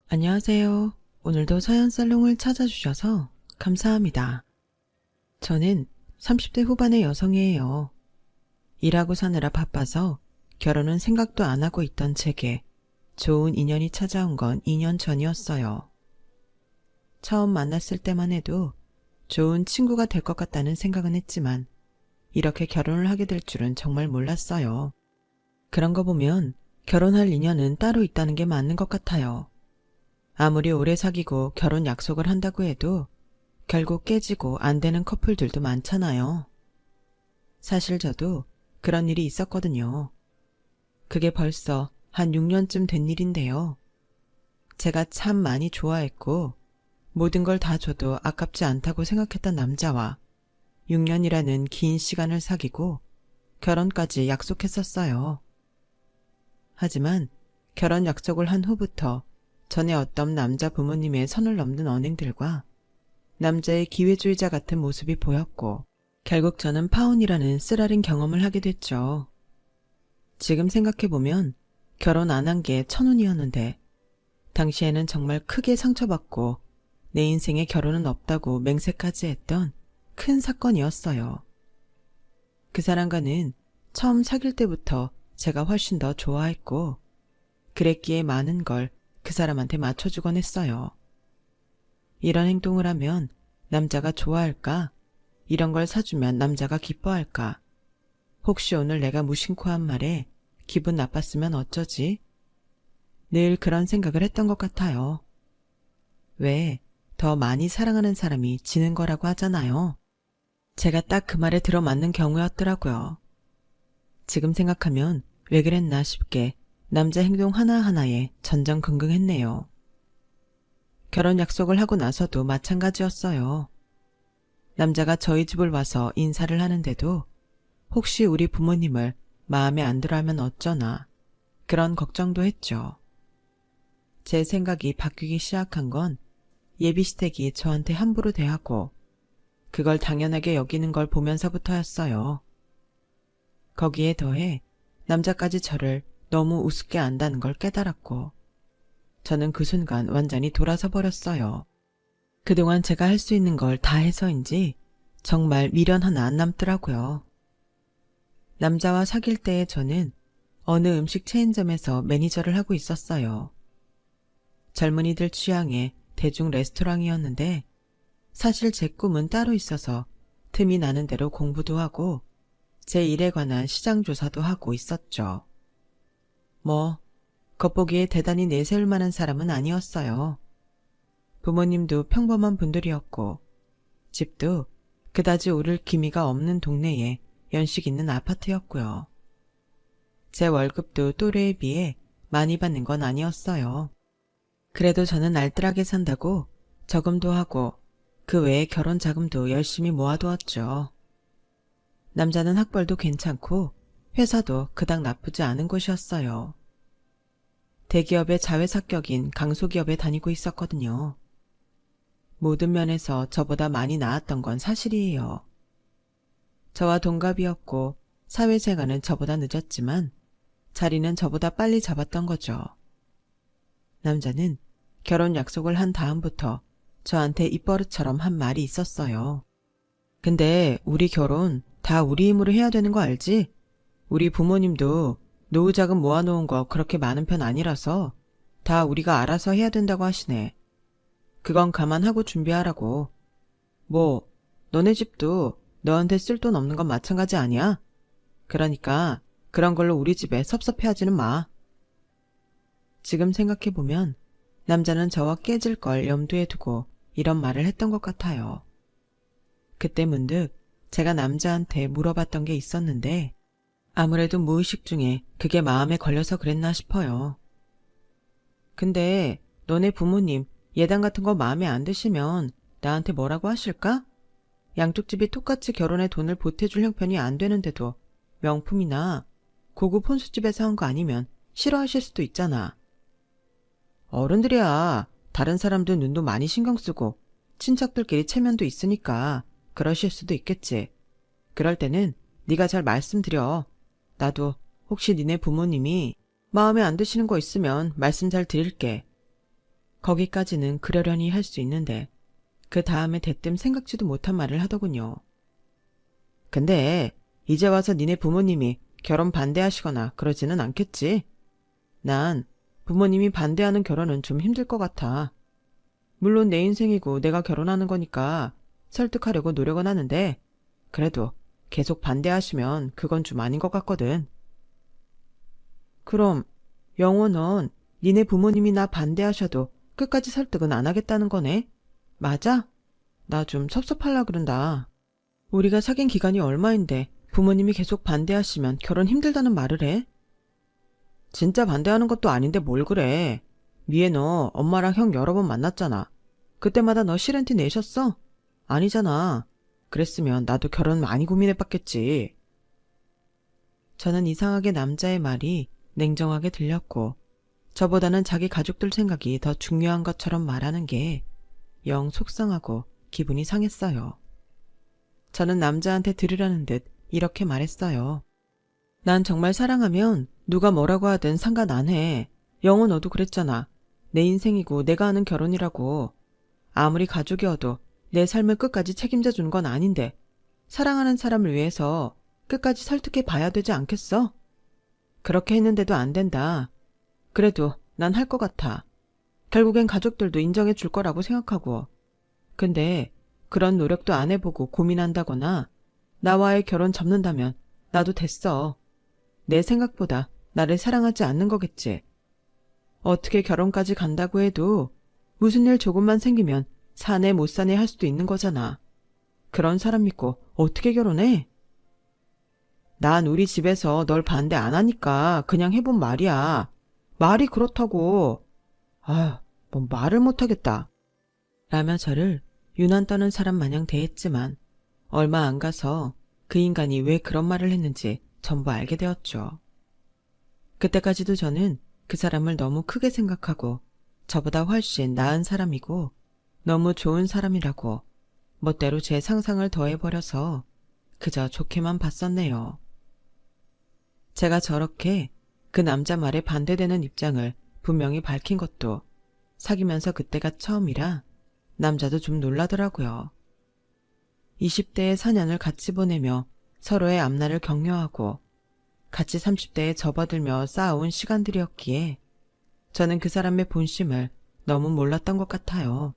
안녕하세요. 오늘도 서연살롱을 찾아주셔서 감사합니다. 저는 30대 후반의 여성이에요. 일하고 사느라 바빠서 결혼은 생각도 안 하고 있던 제게 좋은 인연이 찾아온 건 2년 전이었어요. 처음 만났을 때만 해도 좋은 친구가 될 것 같다는 생각은 했지만 이렇게 결혼을 하게 될 줄은 정말 몰랐어요. 그런 거 보면 결혼할 인연은 따로 있다는 게 맞는 것 같아요. 아무리 오래 사귀고 결혼 약속을 한다고 해도 결국 깨지고 안 되는 커플들도 많잖아요. 사실 저도 그런 일이 있었거든요. 그게 벌써 한 6년쯤 된 일인데요. 제가 참 많이 좋아했고 모든 걸 다 줘도 아깝지 않다고 생각했던 남자와 6년이라는 긴 시간을 사귀고 결혼까지 약속했었어요. 하지만 결혼 약속을 한 후부터 전에 어떤 남자 부모님의 선을 넘는 언행들과 남자의 기회주의자 같은 모습이 보였고 결국 저는 파혼이라는 쓰라린 경험을 하게 됐죠. 지금 생각해보면 결혼 안 한 게 천운이었는데 당시에는 정말 크게 상처받고 내 인생에 결혼은 없다고 맹세까지 했던 큰 사건이었어요. 그 사람과는 처음 사귈 때부터 제가 훨씬 더 좋아했고 그랬기에 많은 걸 그 사람한테 맞춰주곤 했어요. 이런 행동을 하면 남자가 좋아할까? 이런 걸 사주면 남자가 기뻐할까? 혹시 오늘 내가 무심코 한 말에 기분 나빴으면 어쩌지? 늘 그런 생각을 했던 것 같아요. 왜 더 많이 사랑하는 사람이 지는 거라고 하잖아요. 제가 딱 그 말에 들어맞는 경우였더라고요. 지금 생각하면 왜 그랬나 싶게 남자 행동 하나하나에 전전긍긍했네요. 결혼 약속을 하고 나서도 마찬가지였어요. 남자가 저희 집을 와서 인사를 하는데도 혹시 우리 부모님을 마음에 안 들어 하면 어쩌나 그런 걱정도 했죠. 제 생각이 바뀌기 시작한 건 예비시댁이 저한테 함부로 대하고 그걸 당연하게 여기는 걸 보면서부터였어요. 거기에 더해 남자까지 저를 너무 우습게 안다는 걸 깨달았고 저는 그 순간 완전히 돌아서 버렸어요. 그동안 제가 할 수 있는 걸 다 해서인지 정말 미련 하나 안 남더라고요. 남자와 사귈 때의 저는 어느 음식 체인점에서 매니저를 하고 있었어요. 젊은이들 취향의 대중 레스토랑이었는데 사실 제 꿈은 따로 있어서 틈이 나는 대로 공부도 하고 제 일에 관한 시장 조사도 하고 있었죠. 겉보기에 대단히 내세울 만한 사람은 아니었어요. 부모님도 평범한 분들이었고 집도 그다지 오를 기미가 없는 동네에 연식 있는 아파트였고요. 제 월급도 또래에 비해 많이 받는 건 아니었어요. 그래도 저는 알뜰하게 산다고 저금도 하고 그 외에 결혼 자금도 열심히 모아두었죠. 남자는 학벌도 괜찮고 회사도 그닥 나쁘지 않은 곳이었어요. 대기업의 자회사격인 강소기업에 다니고 있었거든요. 모든 면에서 저보다 많이 나았던 건 사실이에요. 저와 동갑이었고 사회생활은 저보다 늦었지만 자리는 저보다 빨리 잡았던 거죠. 남자는 결혼 약속을 한 다음부터 저한테 입버릇처럼 한 말이 있었어요. 근데 우리 결혼 다 우리 힘으로 해야 되는 거 알지? 우리 부모님도 노후 자금 모아놓은 거 그렇게 많은 편 아니라서 다 우리가 알아서 해야 된다고 하시네. 그건 감안하고 준비하라고. 너네 집도 너한테 쓸 돈 없는 건 마찬가지 아니야? 그러니까 그런 걸로 우리 집에 섭섭해하지는 마. 지금 생각해보면 남자는 저와 깨질 걸 염두에 두고 이런 말을 했던 것 같아요. 그때 문득 제가 남자한테 물어봤던 게 있었는데 아무래도 무의식 중에 그게 마음에 걸려서 그랬나 싶어요. 근데 너네 부모님 예단 같은 거 마음에 안 드시면 나한테 뭐라고 하실까? 양쪽 집이 똑같이 결혼에 돈을 보태줄 형편이 안 되는데도 명품이나 고급 혼수집에서 한 거 아니면 싫어하실 수도 있잖아. 어른들이야 다른 사람들 눈도 많이 신경 쓰고 친척들끼리 체면도 있으니까 그러실 수도 있겠지. 그럴 때는 네가 잘 말씀드려. 나도 혹시 니네 부모님이 마음에 안 드시는 거 있으면 말씀 잘 드릴게. 거기까지는 그러려니 할 수 있는데 그 다음에 대뜸 생각지도 못한 말을 하더군요. 근데 이제 와서 니네 부모님이 결혼 반대하시거나 그러지는 않겠지? 난 부모님이 반대하는 결혼은 좀 힘들 것 같아. 물론 내 인생이고 내가 결혼하는 거니까 설득하려고 노력은 하는데 그래도 계속 반대하시면 그건 좀 아닌 것 같거든. 그럼 영호 넌 니네 부모님이 나 반대하셔도 끝까지 설득은 안 하겠다는 거네? 맞아? 나 좀 섭섭할라 그런다. 우리가 사귄 기간이 얼마인데 부모님이 계속 반대하시면 결혼 힘들다는 말을 해? 진짜 반대하는 것도 아닌데 뭘 그래. 미애 너 엄마랑 형 여러 번 만났잖아. 그때마다 너 싫은 티 내셨어? 아니잖아. 그랬으면 나도 결혼 많이 고민해봤겠지. 저는 이상하게 남자의 말이 냉정하게 들렸고 저보다는 자기 가족들 생각이 더 중요한 것처럼 말하는 게 영 속상하고 기분이 상했어요. 저는 남자한테 들으라는 듯 이렇게 말했어요. 난 정말 사랑하면 누가 뭐라고 하든 상관 안 해. 영호 너도 그랬잖아. 내 인생이고 내가 하는 결혼이라고. 아무리 가족이어도 내 삶을 끝까지 책임져 주는 건 아닌데 사랑하는 사람을 위해서 끝까지 설득해 봐야 되지 않겠어? 그렇게 했는데도 안 된다. 그래도 난 할 것 같아. 결국엔 가족들도 인정해 줄 거라고 생각하고. 근데 그런 노력도 안 해보고 고민한다거나 나와의 결혼 접는다면 나도 됐어. 내 생각보다 나를 사랑하지 않는 거겠지. 어떻게 결혼까지 간다고 해도 무슨 일 조금만 생기면 사내 못 사내 할 수도 있는 거잖아. 그런 사람 믿고 어떻게 결혼해? 난 우리 집에서 널 반대 안 하니까 그냥 해본 말이야. 말이 그렇다고. 아휴, 뭐 말을 못하겠다. 라며 저를 유난 떠는 사람 마냥 대했지만 얼마 안 가서 그 인간이 왜 그런 말을 했는지 전부 알게 되었죠. 그때까지도 저는 그 사람을 너무 크게 생각하고 저보다 훨씬 나은 사람이고 너무 좋은 사람이라고 멋대로 제 상상을 더해버려서 그저 좋게만 봤었네요. 제가 저렇게 그 남자 말에 반대되는 입장을 분명히 밝힌 것도 사귀면서 그때가 처음이라 남자도 좀 놀라더라고요. 20대의 4년을 같이 보내며 서로의 앞날을 격려하고 같이 30대에 접어들며 쌓아온 시간들이었기에 저는 그 사람의 본심을 너무 몰랐던 것 같아요.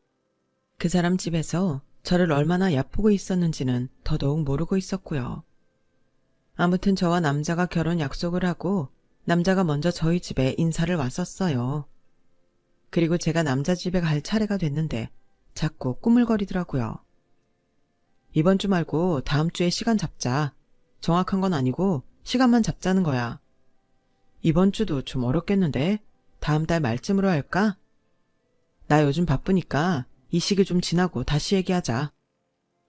그 사람 집에서 저를 얼마나 얕보고 있었는지는 더더욱 모르고 있었고요. 아무튼 저와 남자가 결혼 약속을 하고 남자가 먼저 저희 집에 인사를 왔었어요. 그리고 제가 남자 집에 갈 차례가 됐는데 자꾸 꾸물거리더라고요. 이번 주 말고 다음 주에 시간 잡자. 정확한 건 아니고 시간만 잡자는 거야. 이번 주도 좀 어렵겠는데 다음 달 말쯤으로 할까? 나 요즘 바쁘니까 이 시기 좀 지나고 다시 얘기하자.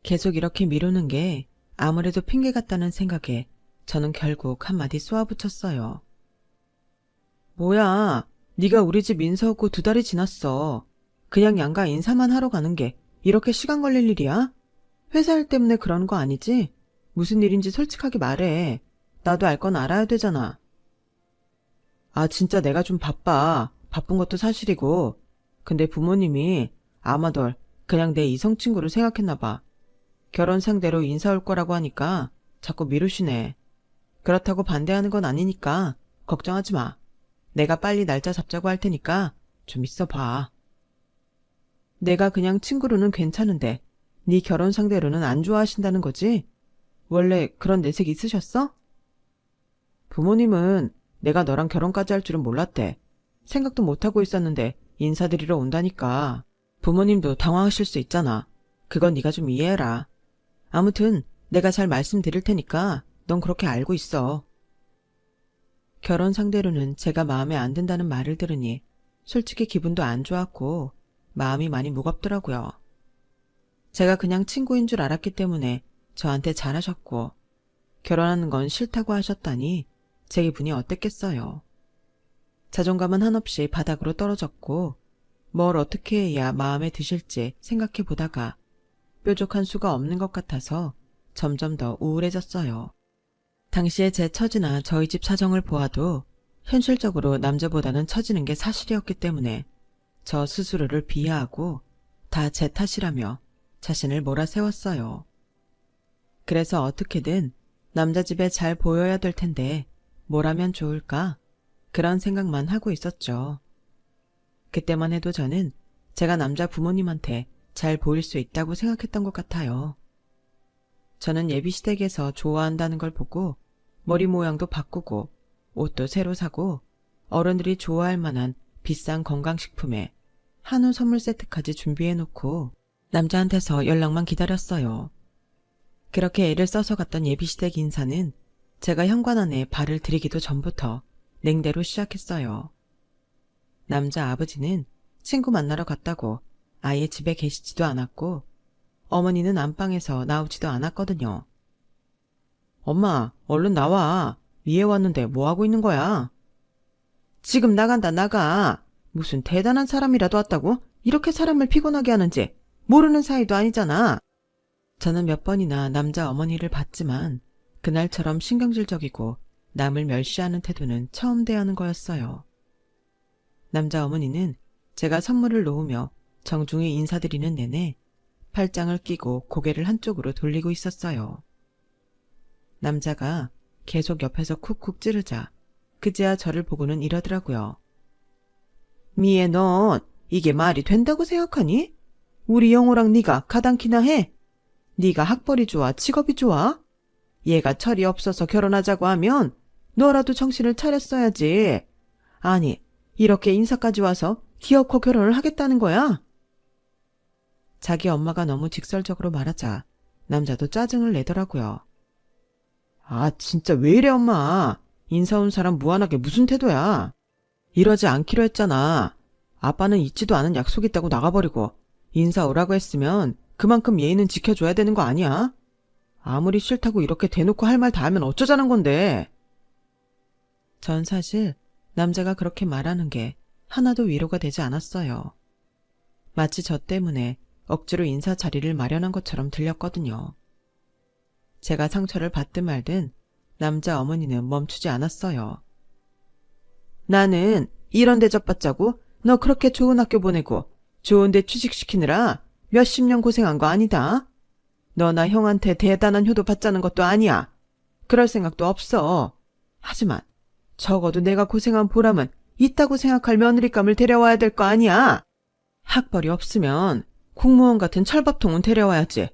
계속 이렇게 미루는 게 아무래도 핑계 같다는 생각에 저는 결국 한마디 쏘아붙였어요. 뭐야, 네가 우리 집 인사 오고 2달이 지났어. 그냥 양가 인사만 하러 가는 게 이렇게 시간 걸릴 일이야? 회사 일 때문에 그런 거 아니지? 무슨 일인지 솔직하게 말해. 나도 알 건 알아야 되잖아. 아, 진짜 내가 좀 바빠. 바쁜 것도 사실이고. 근데 부모님이 아마 널 그냥 내 이성 친구로 생각했나 봐. 결혼 상대로 인사 올 거라고 하니까 자꾸 미루시네. 그렇다고 반대하는 건 아니니까 걱정하지 마. 내가 빨리 날짜 잡자고 할 테니까 좀 있어봐. 내가 그냥 친구로는 괜찮은데 네 결혼 상대로는 안 좋아하신다는 거지? 원래 그런 내색 있으셨어? 부모님은 내가 너랑 결혼까지 할 줄은 몰랐대. 생각도 못하고 있었는데 인사드리러 온다니까. 부모님도 당황하실 수 있잖아. 그건 네가 좀 이해해라. 아무튼 내가 잘 말씀드릴 테니까 넌 그렇게 알고 있어. 결혼 상대로는 제가 마음에 안 든다는 말을 들으니 솔직히 기분도 안 좋았고 마음이 많이 무겁더라고요. 제가 그냥 친구인 줄 알았기 때문에 저한테 잘하셨고 결혼하는 건 싫다고 하셨다니 제 기분이 어땠겠어요. 자존감은 한없이 바닥으로 떨어졌고 뭘 어떻게 해야 마음에 드실지 생각해 보다가 뾰족한 수가 없는 것 같아서 점점 더 우울해졌어요. 당시에 제 처지나 저희 집 사정을 보아도 현실적으로 남자보다는 처지는 게 사실이었기 때문에 저 스스로를 비하하고 다 제 탓이라며 자신을 몰아세웠어요. 그래서 어떻게든 남자 집에 잘 보여야 될 텐데 뭘 하면 좋을까? 그런 생각만 하고 있었죠. 그때만 해도 저는 제가 남자 부모님한테 잘 보일 수 있다고 생각했던 것 같아요. 저는 예비시댁에서 좋아한다는 걸 보고 머리 모양도 바꾸고 옷도 새로 사고 어른들이 좋아할 만한 비싼 건강식품에 한우 선물 세트까지 준비해놓고 남자한테서 연락만 기다렸어요. 그렇게 애를 써서 갔던 예비시댁 인사는 제가 현관 안에 발을 들이기도 전부터 냉대로 시작했어요. 남자 아버지는 친구 만나러 갔다고 아예 집에 계시지도 않았고 어머니는 안방에서 나오지도 않았거든요. 엄마, 얼른 나와. 미애 왔는데 뭐 하고 있는 거야? 지금 나간다, 나가. 무슨 대단한 사람이라도 왔다고? 이렇게 사람을 피곤하게 하는지 모르는 사이도 아니잖아. 저는 몇 번이나 남자 어머니를 봤지만 그날처럼 신경질적이고 남을 멸시하는 태도는 처음 대하는 거였어요. 남자 어머니는 제가 선물을 놓으며 정중히 인사드리는 내내 팔짱을 끼고 고개를 한쪽으로 돌리고 있었어요. 남자가 계속 옆에서 쿡쿡 찌르자 그제야 저를 보고는 이러더라고요. 미애, 넌 이게 말이 된다고 생각하니? 우리 영호랑 네가 가당키나 해? 네가 학벌이 좋아, 직업이 좋아? 얘가 철이 없어서 결혼하자고 하면 너라도 정신을 차렸어야지. 아니, 이렇게 인사까지 와서 기어코 결혼을 하겠다는 거야? 자기 엄마가 너무 직설적으로 말하자 남자도 짜증을 내더라고요. 아, 진짜 왜 이래, 엄마. 인사 온 사람 무한하게 무슨 태도야. 이러지 않기로 했잖아. 아빠는 있지도 않은 약속 있다고 나가버리고 인사 오라고 했으면 그만큼 예의는 지켜줘야 되는 거 아니야? 아무리 싫다고 이렇게 대놓고 할 말 다 하면 어쩌자는 건데. 전 사실 남자가 그렇게 말하는 게 하나도 위로가 되지 않았어요. 마치 저 때문에 억지로 인사 자리를 마련한 것처럼 들렸거든요. 제가 상처를 받든 말든 남자 어머니는 멈추지 않았어요. 나는 이런 대접 받자고 너 그렇게 좋은 학교 보내고 좋은 데 취직시키느라 몇십 년 고생한 거 아니다. 너나 형한테 대단한 효도 받자는 것도 아니야. 그럴 생각도 없어. 하지만 적어도 내가 고생한 보람은 있다고 생각할 며느리감을 데려와야 될 거 아니야. 학벌이 없으면 공무원 같은 철밥통은 데려와야지.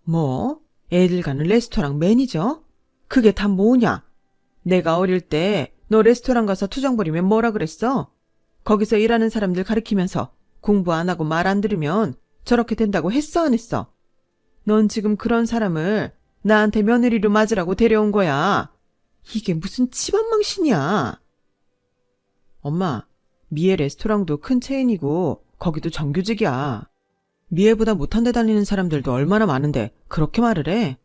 뭐? 애들 가는 레스토랑 매니저? 그게 다 뭐냐? 내가 어릴 때 너 레스토랑 가서 투정 부리면 뭐라 그랬어? 거기서 일하는 사람들 가리키면서 공부 안 하고 말 안 들으면 저렇게 된다고 했어, 안 했어? 넌 지금 그런 사람을 나한테 며느리로 맞으라고 데려온 거야. 이게 무슨 치맛망신이야. 엄마, 미애 레스토랑도 큰 체인이고 거기도 정규직이야. 미애보다 못한 데 다니는 사람들도 얼마나 많은데 그렇게 말을 해?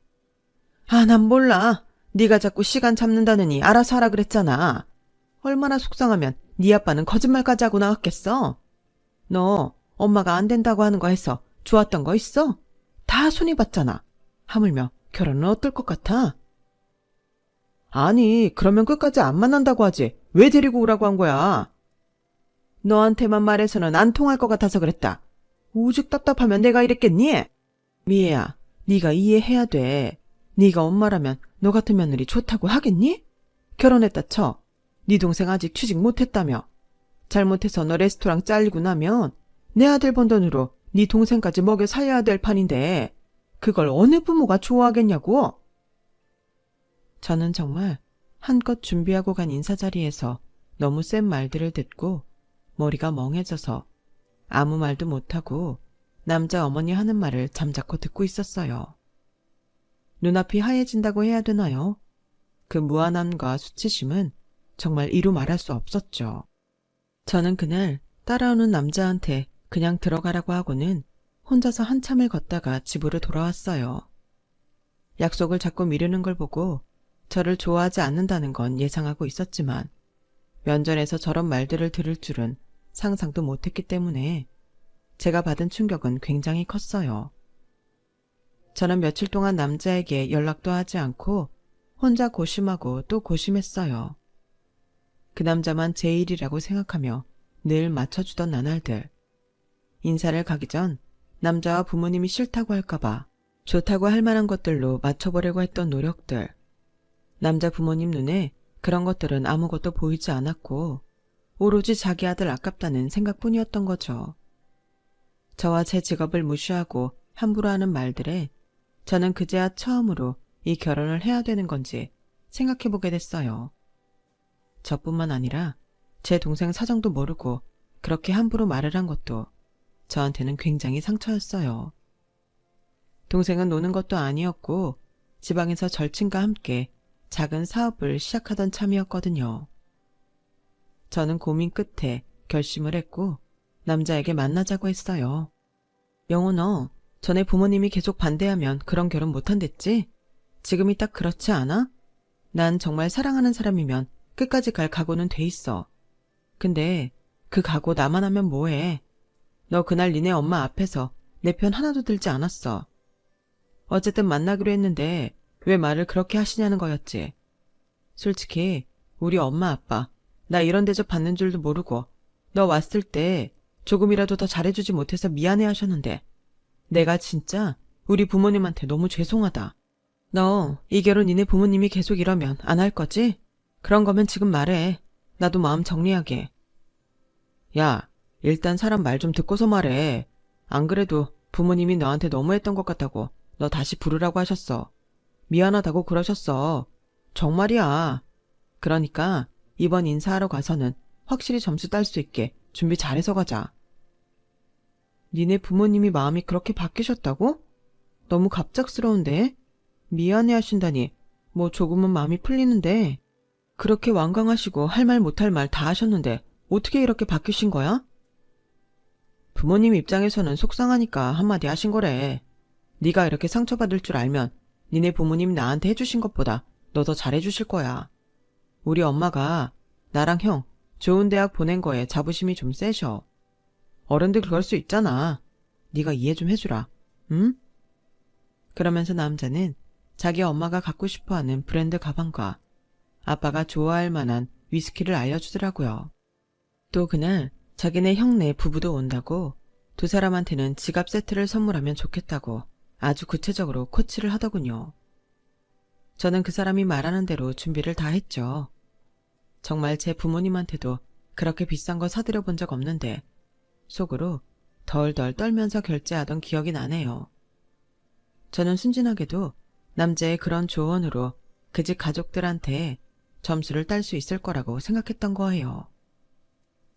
아, 난 몰라. 네가 자꾸 시간 잡는다느니 알아서 하라 그랬잖아. 얼마나 속상하면 네 아빠는 거짓말까지 하고 나왔겠어? 너 엄마가 안 된다고 하는 거 해서 좋았던 거 있어? 다 손이 봤잖아. 하물며 결혼은 어떨 것 같아? 아니, 그러면 끝까지 안 만난다고 하지. 왜 데리고 오라고 한 거야? 너한테만 말해서는 안 통할 것 같아서 그랬다. 오죽 답답하면 내가 이랬겠니? 미애야, 네가 이해해야 돼. 네가 엄마라면 너 같은 며느리 좋다고 하겠니? 결혼했다 쳐. 네 동생 아직 취직 못했다며. 잘못해서 너 레스토랑 잘리고 나면 내 아들 번 돈으로 네 동생까지 먹여 살려야 될 판인데 그걸 어느 부모가 좋아하겠냐고. 저는 정말 한껏 준비하고 간 인사자리에서 너무 센 말들을 듣고 머리가 멍해져서 아무 말도 못하고 남자 어머니 하는 말을 잠자코 듣고 있었어요. 눈앞이 하얘진다고 해야 되나요? 그 무안함과 수치심은 정말 이루 말할 수 없었죠. 저는 그날 따라오는 남자한테 그냥 들어가라고 하고는 혼자서 한참을 걷다가 집으로 돌아왔어요. 약속을 자꾸 미루는 걸 보고 저를 좋아하지 않는다는 건 예상하고 있었지만 면전에서 저런 말들을 들을 줄은 상상도 못했기 때문에 제가 받은 충격은 굉장히 컸어요. 저는 며칠 동안 남자에게 연락도 하지 않고 혼자 고심하고 또 고심했어요. 그 남자만 제 일이라고 생각하며 늘 맞춰주던 나날들. 인사를 가기 전 남자와 부모님이 싫다고 할까봐 좋다고 할 만한 것들로 맞춰보려고 했던 노력들. 남자 부모님 눈에 그런 것들은 아무것도 보이지 않았고 오로지 자기 아들 아깝다는 생각뿐이었던 거죠. 저와 제 직업을 무시하고 함부로 하는 말들에 저는 그제야 처음으로 이 결혼을 해야 되는 건지 생각해보게 됐어요. 저뿐만 아니라 제 동생 사정도 모르고 그렇게 함부로 말을 한 것도 저한테는 굉장히 상처였어요. 동생은 노는 것도 아니었고 지방에서 절친과 함께 작은 사업을 시작하던 참이었거든요. 저는 고민 끝에 결심을 했고 남자에게 만나자고 했어요. 영호 너 전에 부모님이 계속 반대하면 그런 결혼 못한댔지? 지금이 딱 그렇지 않아? 난 정말 사랑하는 사람이면 끝까지 갈 각오는 돼 있어. 근데 그 각오 나만 하면 뭐해? 너 그날 니네 엄마 앞에서 내 편 하나도 들지 않았어. 어쨌든 만나기로 했는데 왜 말을 그렇게 하시냐는 거였지. 솔직히 우리 엄마 아빠 나 이런 대접 받는 줄도 모르고 너 왔을 때 조금이라도 더 잘해주지 못해서 미안해 하셨는데 내가 진짜 우리 부모님한테 너무 죄송하다. 너 이 결혼 니네 부모님이 계속 이러면 안 할 거지? 그런 거면 지금 말해. 나도 마음 정리하게. 야, 일단 사람 말 좀 듣고서 말해. 안 그래도 부모님이 너한테 너무했던 것 같다고 너 다시 부르라고 하셨어. 미안하다고 그러셨어. 정말이야. 그러니까 이번 인사하러 가서는 확실히 점수 딸 수 있게 준비 잘해서 가자. 니네 부모님이 마음이 그렇게 바뀌셨다고? 너무 갑작스러운데? 미안해 하신다니 뭐 조금은 마음이 풀리는데 그렇게 완강하시고 할 말 못할 말 다 하셨는데 어떻게 이렇게 바뀌신 거야? 부모님 입장에서는 속상하니까 한마디 하신 거래. 네가 이렇게 상처받을 줄 알면 니네 부모님 나한테 해주신 것보다 너 더 잘해주실 거야. 우리 엄마가 나랑 형 좋은 대학 보낸 거에 자부심이 좀 세셔. 어른들 그럴 수 있잖아. 네가 이해 좀 해주라. 응? 그러면서 남자는 자기 엄마가 갖고 싶어하는 브랜드 가방과 아빠가 좋아할 만한 위스키를 알려주더라고요. 또 그날 자기네 형네 부부도 온다고 두 사람한테는 지갑 세트를 선물하면 좋겠다고 아주 구체적으로 코치를 하더군요. 저는 그 사람이 말하는 대로 준비를 다 했죠. 정말 제 부모님한테도 그렇게 비싼 거 사드려 본 적 없는데 속으로 덜덜 떨면서 결제하던 기억이 나네요. 저는 순진하게도 남자의 그런 조언으로 그 집 가족들한테 점수를 딸 수 있을 거라고 생각했던 거예요.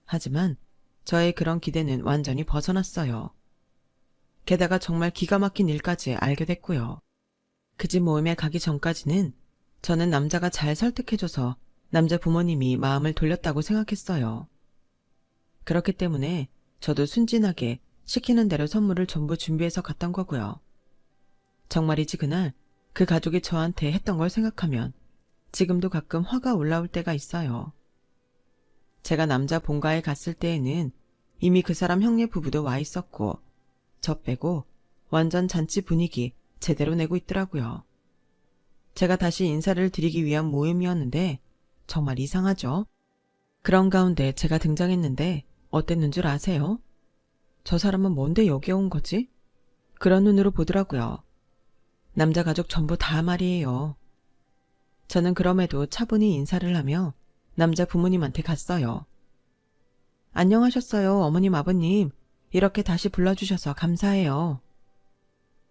하지만 저의 그런 기대는 완전히 벗어났어요. 게다가 정말 기가 막힌 일까지 알게 됐고요. 그 집 모임에 가기 전까지는 저는 남자가 잘 설득해줘서 남자 부모님이 마음을 돌렸다고 생각했어요. 그렇기 때문에 저도 순진하게 시키는 대로 선물을 전부 준비해서 갔던 거고요. 정말이지 그날 그 가족이 저한테 했던 걸 생각하면 지금도 가끔 화가 올라올 때가 있어요. 제가 남자 본가에 갔을 때에는 이미 그 사람 형네 부부도 와 있었고 저 빼고 완전 잔치 분위기 제대로 내고 있더라고요. 제가 다시 인사를 드리기 위한 모임이었는데 정말 이상하죠? 그런 가운데 제가 등장했는데 어땠는 줄 아세요? 저 사람은 뭔데 여기에 온 거지? 그런 눈으로 보더라고요. 남자 가족 전부 다 말이에요. 저는 그럼에도 차분히 인사를 하며 남자 부모님한테 갔어요. 안녕하셨어요, 어머님, 아버님. 이렇게 다시 불러주셔서 감사해요.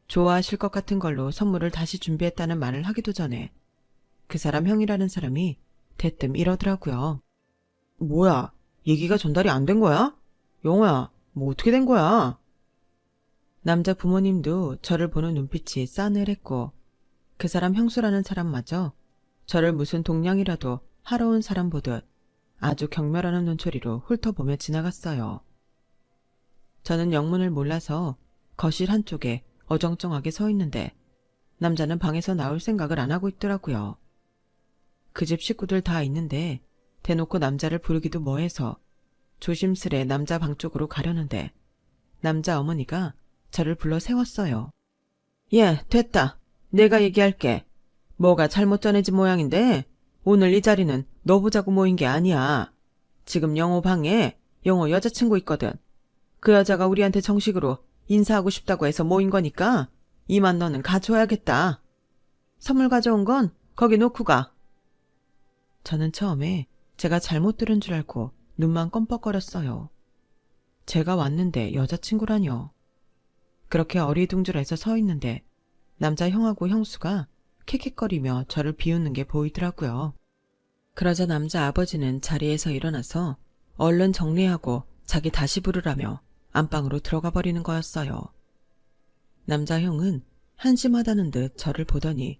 좋아하실 것 같은 걸로 선물을 다시 준비했다는 말을 하기도 전에 그 사람 형이라는 사람이 대뜸 이러더라고요. 뭐야, 얘기가 전달이 안 된 거야? 영호야, 뭐 어떻게 된 거야? 남자 부모님도 저를 보는 눈빛이 싸늘했고 그 사람 형수라는 사람마저 저를 무슨 동냥이라도 하러 온 사람 보듯 아주 경멸하는 눈초리로 훑어보며 지나갔어요. 저는 영문을 몰라서 거실 한쪽에 어정쩡하게 서 있는데 남자는 방에서 나올 생각을 안 하고 있더라고요. 그 집 식구들 다 있는데 대놓고 남자를 부르기도 뭐해서 조심스레 남자 방 쪽으로 가려는데 남자 어머니가 저를 불러 세웠어요. 예, 됐다. 내가 얘기할게. 뭐가 잘못 전해진 모양인데 오늘 이 자리는 너 보자고 모인 게 아니야. 지금 영호 방에 영호 여자친구 있거든. 그 여자가 우리한테 정식으로 인사하고 싶다고 해서 모인 거니까 이만 너는 가져와야겠다. 선물 가져온 건 거기 놓고 가. 저는 처음에 제가 잘못 들은 줄 알고 눈만 껌뻑거렸어요. 제가 왔는데 여자친구라뇨. 그렇게 어리둥절해서 서 있는데 남자 형하고 형수가 킥킥거리며 저를 비웃는 게 보이더라고요. 그러자 남자 아버지는 자리에서 일어나서 얼른 정리하고 자기 다시 부르라며 안방으로 들어가 버리는 거였어요. 남자 형은 한심하다는 듯 저를 보더니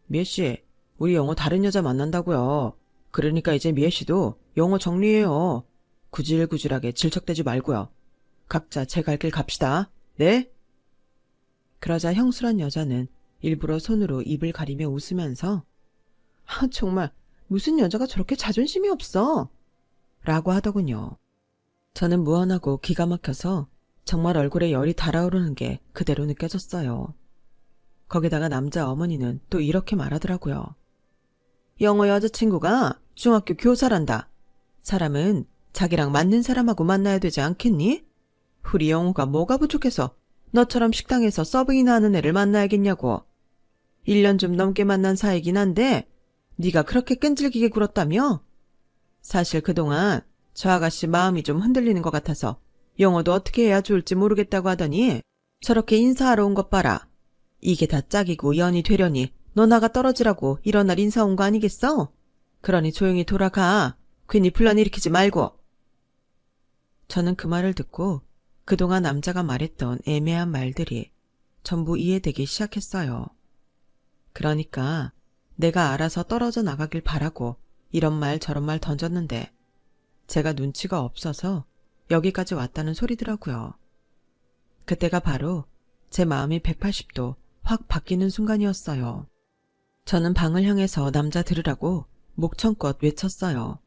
미애씨, 우리 영호 다른 여자 만난다고요. 그러니까 이제 미애씨도 영호 정리해요. 구질구질하게 질척대지 말고요. 각자 제 갈 길 갑시다. 네? 그러자 형수란 여자는 일부러 손으로 입을 가리며 웃으면서 정말 무슨 여자가 저렇게 자존심이 없어? 라고 하더군요. 저는 무언하고 기가 막혀서 정말 얼굴에 열이 달아오르는 게 그대로 느껴졌어요. 거기다가 남자 어머니는 또 이렇게 말하더라고요. 영호 여자친구가 중학교 교사란다. 사람은 자기랑 맞는 사람하고 만나야 되지 않겠니? 우리 영호가 뭐가 부족해서 너처럼 식당에서 서빙이나 하는 애를 만나야겠냐고. 1년 좀 넘게 만난 사이긴 한데 네가 그렇게 끈질기게 굴었다며? 사실 그동안 저 아가씨 마음이 좀 흔들리는 것 같아서 영호도 어떻게 해야 좋을지 모르겠다고 하더니 저렇게 인사하러 온 것 봐라. 이게 다 짝이고 연이 되려니 너 나가 떨어지라고 이런 날 인사 온 거 아니겠어? 그러니 조용히 돌아가. 괜히 분란 일으키지 말고. 저는 그 말을 듣고 그동안 남자가 말했던 애매한 말들이 전부 이해되기 시작했어요. 그러니까 내가 알아서 떨어져 나가길 바라고 이런 말 저런 말 던졌는데 제가 눈치가 없어서 여기까지 왔다는 소리더라고요. 그때가 바로 제 마음이 180도 확 바뀌는 순간이었어요. 저는 방을 향해서 남자 들으라고 목청껏 외쳤어요.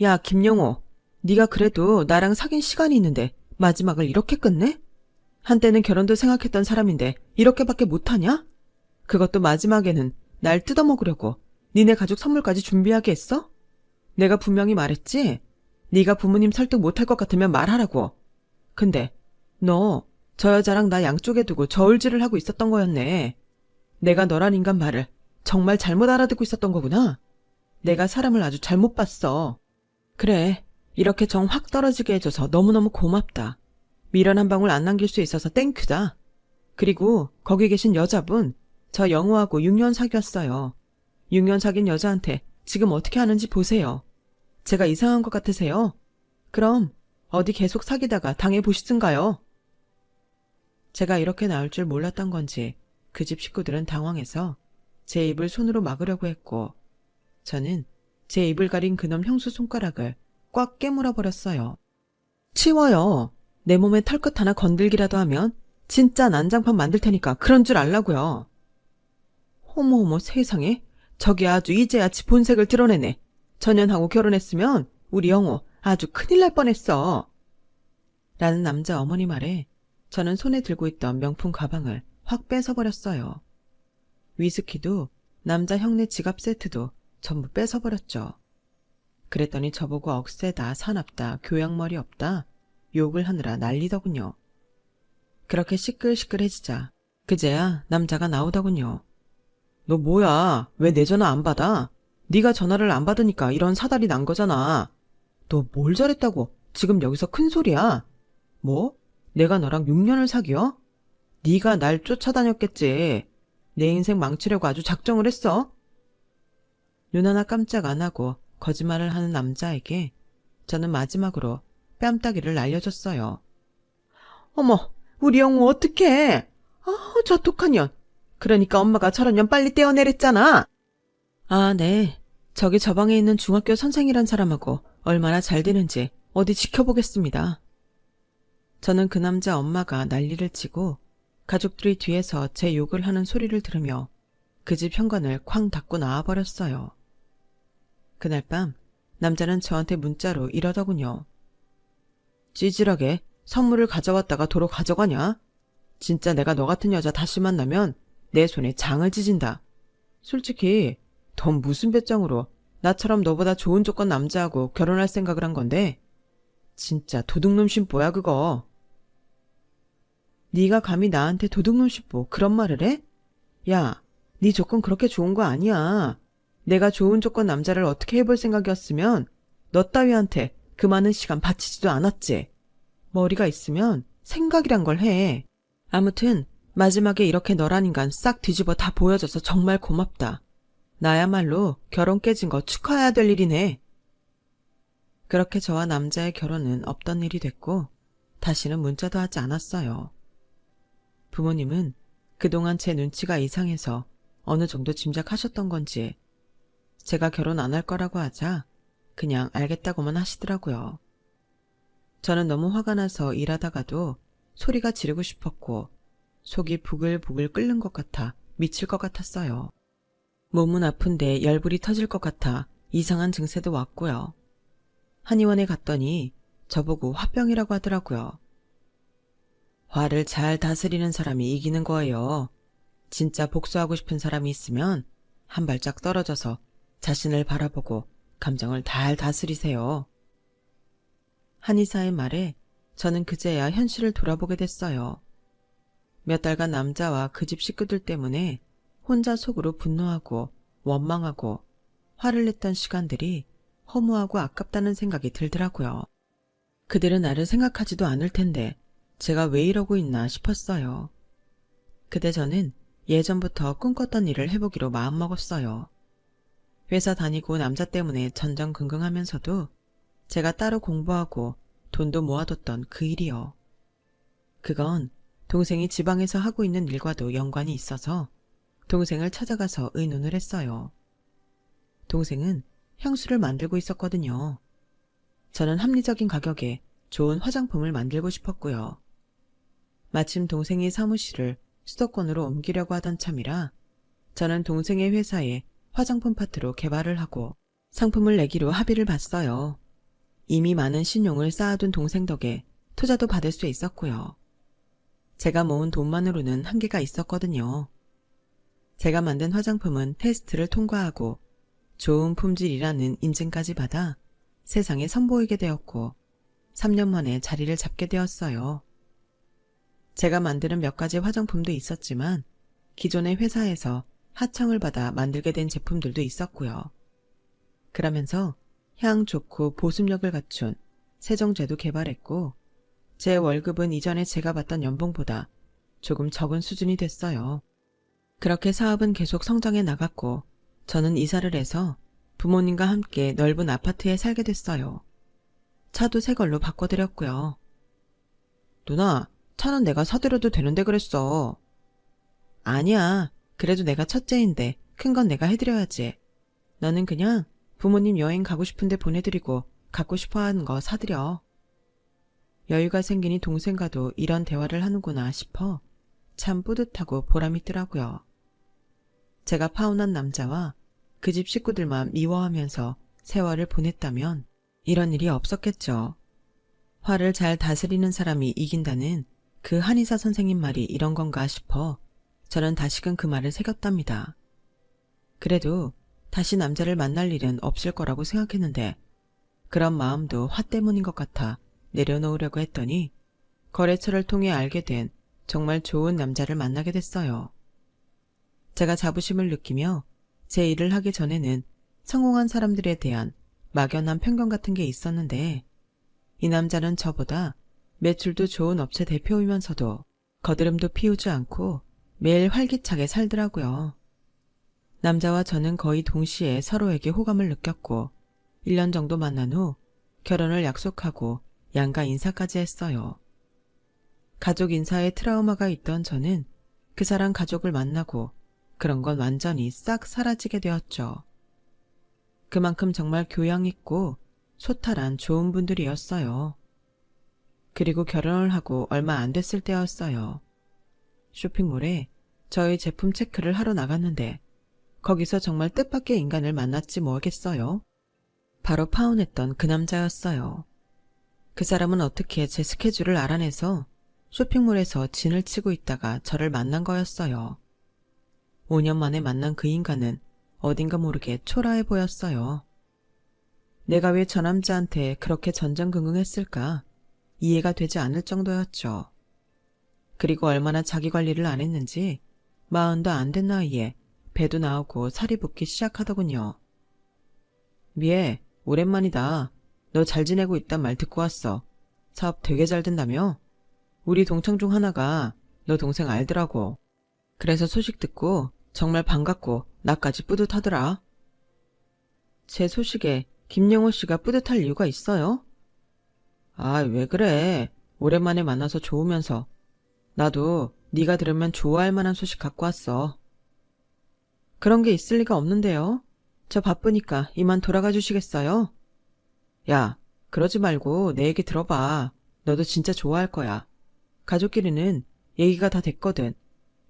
야, 김영호, 네가 그래도 나랑 사귄 시간이 있는데 마지막을 이렇게 끝내? 한때는 결혼도 생각했던 사람인데 이렇게밖에 못하냐? 그것도 마지막에는 날 뜯어먹으려고 니네 가족 선물까지 준비하게 했어? 내가 분명히 말했지? 네가 부모님 설득 못할 것 같으면 말하라고. 근데 너 저 여자랑 나 양쪽에 두고 저울질을 하고 있었던 거였네. 내가 너란 인간 말을 정말 잘못 알아듣고 있었던 거구나. 내가 사람을 아주 잘못 봤어. 그래, 이렇게 정 확 떨어지게 해줘서 너무너무 고맙다. 미련 한 방울 안 남길 수 있어서 땡큐다. 그리고 거기 계신 여자분, 저 영호하고 6년 사귀었어요. 6년 사귄 여자한테 지금 어떻게 하는지 보세요. 제가 이상한 것 같으세요? 그럼 어디 계속 사귀다가 당해보시든가요. 제가 이렇게 나올 줄 몰랐던 건지 그 집 식구들은 당황해서 제 입을 손으로 막으려고 했고 저는 제 입을 가린 그놈 형수 손가락을 꽉 깨물어 버렸어요. 치워요. 내 몸에 털끝 하나 건들기라도 하면 진짜 난장판 만들 테니까 그런 줄 알라고요. 어머 세상에, 저기 아주 이제야 지 본색을 드러내네. 전현하고 결혼했으면 우리 영호 아주 큰일 날 뻔했어. 라는 남자 어머니 말에 저는 손에 들고 있던 명품 가방을 확 뺏어버렸어요. 위스키도 남자 형네 지갑 세트도 전부 뺏어버렸죠. 그랬더니 저보고 억세다, 사납다, 교양머리 없다 욕을 하느라 난리더군요. 그렇게 시끌시끌해지자 그제야 남자가 나오더군요. 너 뭐야? 왜 내 전화 안 받아? 네가 전화를 안 받으니까 이런 사달이 난 거잖아. 너 뭘 잘했다고 지금 여기서 큰 소리야? 뭐? 내가 너랑 6년을 사귀어? 네가 날 쫓아다녔겠지. 내 인생 망치려고 아주 작정을 했어? 눈 하나 깜짝 안 하고 거짓말을 하는 남자에게 저는 마지막으로 뺨따기를 날려줬어요. 어머, 우리 영호 어떡해? 저 독한 년. 그러니까 엄마가 저런 년 빨리 떼어내랬잖아. 아, 네. 저기 저 방에 있는 중학교 선생이란 사람하고 얼마나 잘 되는지 어디 지켜보겠습니다. 저는 그 남자 엄마가 난리를 치고 가족들이 뒤에서 제 욕을 하는 소리를 들으며 그 집 현관을 쾅 닫고 나와버렸어요. 그날 밤 남자는 저한테 문자로 이러더군요. 찌질하게 선물을 가져왔다가 도로 가져가냐? 진짜 내가 너 같은 여자 다시 만나면 내 손에 장을 찢은다. 솔직히 넌 무슨 배짱으로 나처럼 너보다 좋은 조건 남자하고 결혼할 생각을 한 건데? 진짜 도둑놈 심보야 그거. 네가 감히 나한테 도둑놈 심보 그런 말을 해? 야, 네 조건 그렇게 좋은 거 아니야. 내가 좋은 조건 남자를 어떻게 해볼 생각이었으면 너 따위한테 그 많은 시간 바치지도 않았지. 머리가 있으면 생각이란 걸 해. 아무튼 마지막에 이렇게 너란 인간 싹 뒤집어 다 보여줘서 정말 고맙다. 나야말로 결혼 깨진 거 축하해야 될 일이네. 그렇게 저와 남자의 결혼은 없던 일이 됐고 다시는 문자도 하지 않았어요. 부모님은 그동안 제 눈치가 이상해서 어느 정도 짐작하셨던 건지 제가 결혼 안 할 거라고 하자 그냥 알겠다고만 하시더라고요. 저는 너무 화가 나서 일하다가도 소리가 지르고 싶었고 속이 부글부글 끓는 것 같아 미칠 것 같았어요. 몸은 아픈데 열불이 터질 것 같아 이상한 증세도 왔고요. 한의원에 갔더니 저보고 화병이라고 하더라고요. 화를 잘 다스리는 사람이 이기는 거예요. 진짜 복수하고 싶은 사람이 있으면 한 발짝 떨어져서 자신을 바라보고 감정을 잘 다스리세요. 한의사의 말에 저는 그제야 현실을 돌아보게 됐어요. 몇 달간 남자와 그 집 식구들 때문에 혼자 속으로 분노하고 원망하고 화를 냈던 시간들이 허무하고 아깝다는 생각이 들더라고요. 그들은 나를 생각하지도 않을 텐데 제가 왜 이러고 있나 싶었어요. 그때 저는 예전부터 꿈꿨던 일을 해보기로 마음먹었어요. 회사 다니고 남자 때문에 전전긍긍하면서도 제가 따로 공부하고 돈도 모아뒀던 그 일이요. 그건 동생이 지방에서 하고 있는 일과도 연관이 있어서 동생을 찾아가서 의논을 했어요. 동생은 향수를 만들고 있었거든요. 저는 합리적인 가격에 좋은 화장품을 만들고 싶었고요. 마침 동생의 사무실을 수도권으로 옮기려고 하던 참이라 저는 동생의 회사에 화장품 파트로 개발을 하고 상품을 내기로 합의를 봤어요. 이미 많은 신용을 쌓아둔 동생 덕에 투자도 받을 수 있었고요. 제가 모은 돈만으로는 한계가 있었거든요. 제가 만든 화장품은 테스트를 통과하고 좋은 품질이라는 인증까지 받아 세상에 선보이게 되었고 3년 만에 자리를 잡게 되었어요. 제가 만드는 몇 가지 화장품도 있었지만 기존의 회사에서 하청을 받아 만들게 된 제품들도 있었고요. 그러면서 향 좋고 보습력을 갖춘 세정제도 개발했고 제 월급은 이전에 제가 받던 연봉보다 조금 적은 수준이 됐어요. 그렇게 사업은 계속 성장해 나갔고 저는 이사를 해서 부모님과 함께 넓은 아파트에 살게 됐어요. 차도 새 걸로 바꿔드렸고요. 누나, 차는 내가 사드려도 되는데 그랬어. 아니야. 그래도 내가 첫째인데 큰 건 내가 해드려야지. 너는 그냥 부모님 여행 가고 싶은데 보내드리고 갖고 싶어하는 거 사드려. 여유가 생기니 동생과도 이런 대화를 하는구나 싶어 참 뿌듯하고 보람있더라고요. 제가 파혼한 남자와 그 집 식구들만 미워하면서 세월을 보냈다면 이런 일이 없었겠죠. 화를 잘 다스리는 사람이 이긴다는 그 한의사 선생님 말이 이런 건가 싶어 저는 다시금 그 말을 새겼답니다. 그래도 다시 남자를 만날 일은 없을 거라고 생각했는데 그런 마음도 화 때문인 것 같아 내려놓으려고 했더니 거래처를 통해 알게 된 정말 좋은 남자를 만나게 됐어요. 제가 자부심을 느끼며 제 일을 하기 전에는 성공한 사람들에 대한 막연한 편견 같은 게 있었는데 이 남자는 저보다 매출도 좋은 업체 대표이면서도 거드름도 피우지 않고 매일 활기차게 살더라고요. 남자와 저는 거의 동시에 서로에게 호감을 느꼈고 1년 정도 만난 후 결혼을 약속하고 양가 인사까지 했어요. 가족 인사에 트라우마가 있던 저는 그 사람 가족을 만나고 그런 건 완전히 싹 사라지게 되었죠. 그만큼 정말 교양 있고 소탈한 좋은 분들이었어요. 그리고 결혼을 하고 얼마 안 됐을 때였어요. 쇼핑몰에 저희 제품 체크를 하러 나갔는데 거기서 정말 뜻밖의 인간을 만났지 뭐겠어요. 바로 파혼했던 그 남자였어요. 그 사람은 어떻게 제 스케줄을 알아내서 쇼핑몰에서 진을 치고 있다가 저를 만난 거였어요. 5년 만에 만난 그 인간은 어딘가 모르게 초라해 보였어요. 내가 왜 저 남자한테 그렇게 전전긍긍했을까? 이해가 되지 않을 정도였죠. 그리고 얼마나 자기 관리를 안 했는지 40도 안 된 나이에 배도 나오고 살이 붓기 시작하더군요. 미애, 오랜만이다. 너 잘 지내고 있단 말 듣고 왔어. 사업 되게 잘 된다며? 우리 동창 중 하나가 너 동생 알더라고. 그래서 소식 듣고 정말 반갑고 나까지 뿌듯하더라. 제 소식에 김영호 씨가 뿌듯할 이유가 있어요? 아, 왜 그래. 오랜만에 만나서 좋으면서. 나도 네가 들으면 좋아할 만한 소식 갖고 왔어. 그런 게 있을 리가 없는데요. 저 바쁘니까 이만 돌아가 주시겠어요? 야, 그러지 말고 내 얘기 들어봐. 너도 진짜 좋아할 거야. 가족끼리는 얘기가 다 됐거든.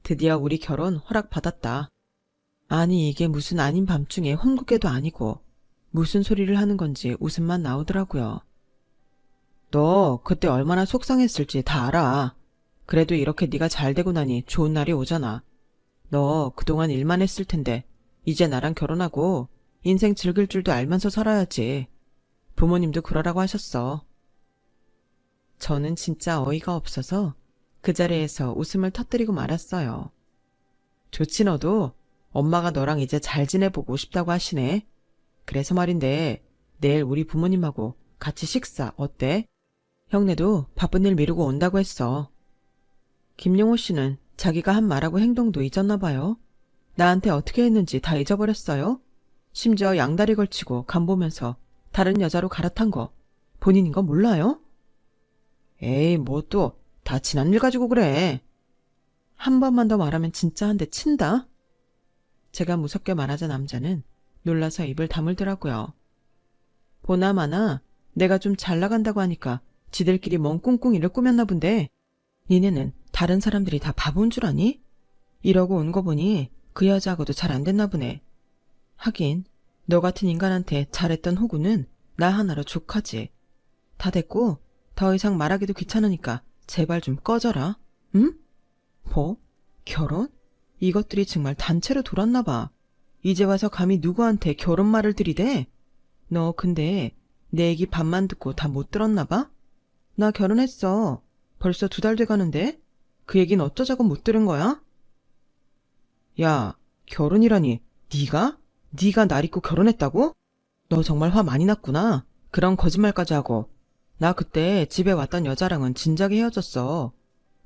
드디어 우리 결혼 허락받았다. 아니 이게 무슨 아닌 밤중에 혼국에도 아니고 무슨 소리를 하는 건지 웃음만 나오더라고요. 너 그때 얼마나 속상했을지 다 알아. 그래도 이렇게 네가 잘 되고 나니 좋은 날이 오잖아. 너 그동안 일만 했을 텐데 이제 나랑 결혼하고 인생 즐길 줄도 알면서 살아야지. 부모님도 그러라고 하셨어. 저는 진짜 어이가 없어서 그 자리에서 웃음을 터뜨리고 말았어요. 좋지 너도? 엄마가 너랑 이제 잘 지내보고 싶다고 하시네. 그래서 말인데 내일 우리 부모님하고 같이 식사 어때? 형네도 바쁜 일 미루고 온다고 했어. 김용호 씨는 자기가 한 말하고 행동도 잊었나 봐요. 나한테 어떻게 했는지 다 잊어버렸어요. 심지어 양다리 걸치고 간 보면서 다른 여자로 갈아탄 거 본인인 거 몰라요? 에이 뭐 또 다 지난 일 가지고 그래. 한 번만 더 말하면 진짜 한 대 친다. 제가 무섭게 말하자 남자는 놀라서 입을 다물더라고요. 보나마나 내가 좀 잘 나간다고 하니까 지들끼리 뭔 꿍꿍이를 꾸몄나 본데 니네는 다른 사람들이 다 바본 줄 아니? 이러고 온 거 보니 그 여자하고도 잘 안 됐나 보네. 하긴 너 같은 인간한테 잘했던 호구는 나 하나로 족하지. 다 됐고 더 이상 말하기도 귀찮으니까 제발 좀 꺼져라. 응? 뭐? 결혼? 이것들이 정말 단체로 돌았나 봐. 이제 와서 감히 누구한테 결혼 말을 들이대? 너 근데 내 얘기 반만 듣고 다 못 들었나 봐? 나 결혼했어. 벌써 2달 돼가는데? 그 얘긴 어쩌자고 못 들은 거야? 야, 결혼이라니 네가? 네가 날 잊고 결혼했다고? 너 정말 화 많이 났구나. 그런 거짓말까지 하고. 나 그때 집에 왔던 여자랑은 진작에 헤어졌어.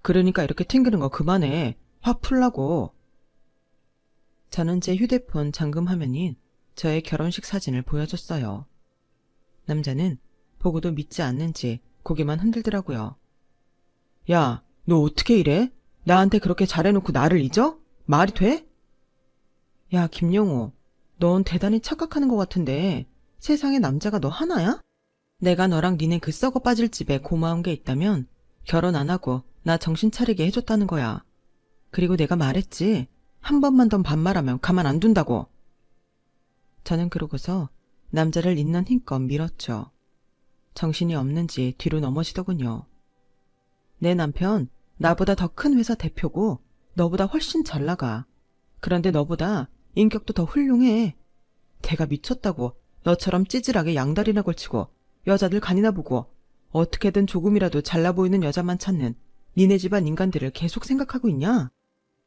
그러니까 이렇게 튕기는 거 그만해. 화 풀라고. 저는 제 휴대폰 잠금 화면인 저의 결혼식 사진을 보여줬어요. 남자는 보고도 믿지 않는지 고개만 흔들더라고요. 야, 너 어떻게 이래? 나한테 그렇게 잘해놓고 나를 잊어? 말이 돼? 야, 김영호, 넌 대단히 착각하는 것 같은데 세상에 남자가 너 하나야? 내가 너랑 니네 그 썩어 빠질 집에 고마운 게 있다면 결혼 안 하고 나 정신 차리게 해줬다는 거야. 그리고 내가 말했지. 한 번만 더 반말하면 가만 안 둔다고. 저는 그러고서 남자를 있는 힘껏 밀었죠. 정신이 없는지 뒤로 넘어지더군요. 내 남편 나보다 더 큰 회사 대표고 너보다 훨씬 잘 나가. 그런데 너보다 인격도 더 훌륭해. 걔가 미쳤다고 너처럼 찌질하게 양다리나 걸치고 여자들 간이나 보고 어떻게든 조금이라도 잘나 보이는 여자만 찾는 니네 집안 인간들을 계속 생각하고 있냐?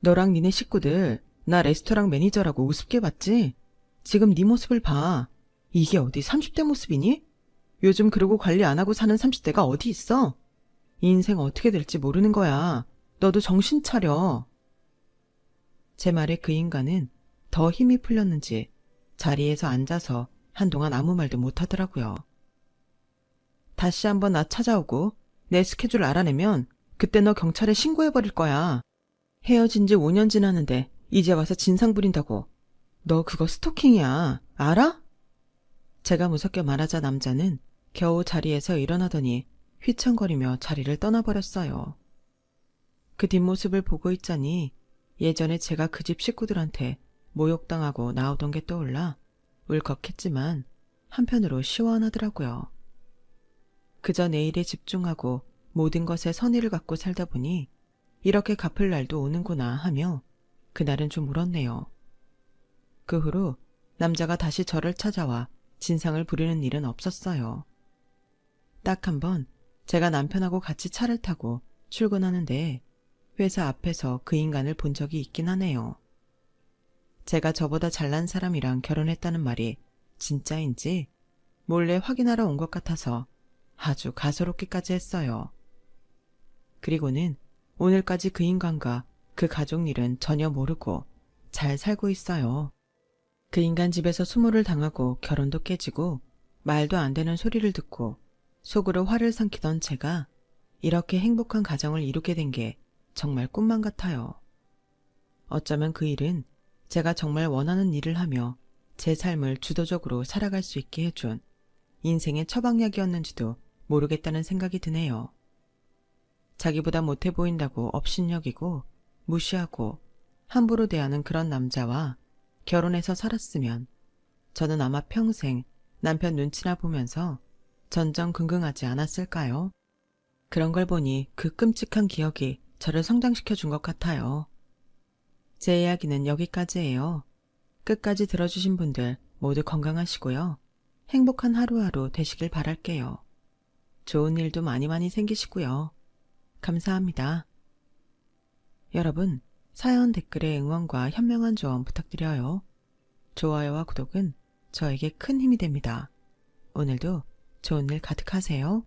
너랑 니네 식구들 나 레스토랑 매니저라고 우습게 봤지? 지금 네 모습을 봐. 이게 어디 30대 모습이니? 요즘 그러고 관리 안 하고 사는 30대가 어디 있어? 인생 어떻게 될지 모르는 거야. 너도 정신 차려. 제 말에 그 인간은 더 힘이 풀렸는지 자리에서 앉아서 한동안 아무 말도 못하더라고요. 다시 한번 나 찾아오고 내 스케줄 알아내면 그때 너 경찰에 신고해버릴 거야. 헤어진 지 5년 지났는데 이제 와서 진상 부린다고. 너 그거 스토킹이야. 알아? 제가 무섭게 말하자 남자는 겨우 자리에서 일어나더니 휘청거리며 자리를 떠나버렸어요. 그 뒷모습을 보고 있자니 예전에 제가 그 집 식구들한테 모욕당하고 나오던 게 떠올라 울컥했지만 한편으로 시원하더라고요. 그저 내일에 집중하고 모든 것에 선의를 갖고 살다 보니 이렇게 갚을 날도 오는구나 하며 그날은 좀 울었네요. 그 후로 남자가 다시 저를 찾아와 진상을 부리는 일은 없었어요. 딱 한 번 제가 남편하고 같이 차를 타고 출근하는데 회사 앞에서 그 인간을 본 적이 있긴 하네요. 제가 저보다 잘난 사람이랑 결혼했다는 말이 진짜인지 몰래 확인하러 온 것 같아서 아주 가소롭기까지 했어요. 그리고는 오늘까지 그 인간과 그 가족 일은 전혀 모르고 잘 살고 있어요. 그 인간 집에서 수모를 당하고 결혼도 깨지고 말도 안 되는 소리를 듣고 속으로 화를 삼키던 제가 이렇게 행복한 가정을 이루게 된 게 정말 꿈만 같아요. 어쩌면 그 일은 제가 정말 원하는 일을 하며 제 삶을 주도적으로 살아갈 수 있게 해준 인생의 처방약이었는지도 모르겠다는 생각이 드네요. 자기보다 못해 보인다고 업신여기고 무시하고 함부로 대하는 그런 남자와 결혼해서 살았으면 저는 아마 평생 남편 눈치나 보면서 전전긍긍하지 않았을까요? 그런 걸 보니 그 끔찍한 기억이 저를 성장시켜 준 것 같아요. 제 이야기는 여기까지예요. 끝까지 들어주신 분들 모두 건강하시고요. 행복한 하루하루 되시길 바랄게요. 좋은 일도 많이 많이 생기시고요. 감사합니다. 여러분, 사연 댓글에 응원과 현명한 조언 부탁드려요. 좋아요와 구독은 저에게 큰 힘이 됩니다. 오늘도 좋은 일 가득하세요.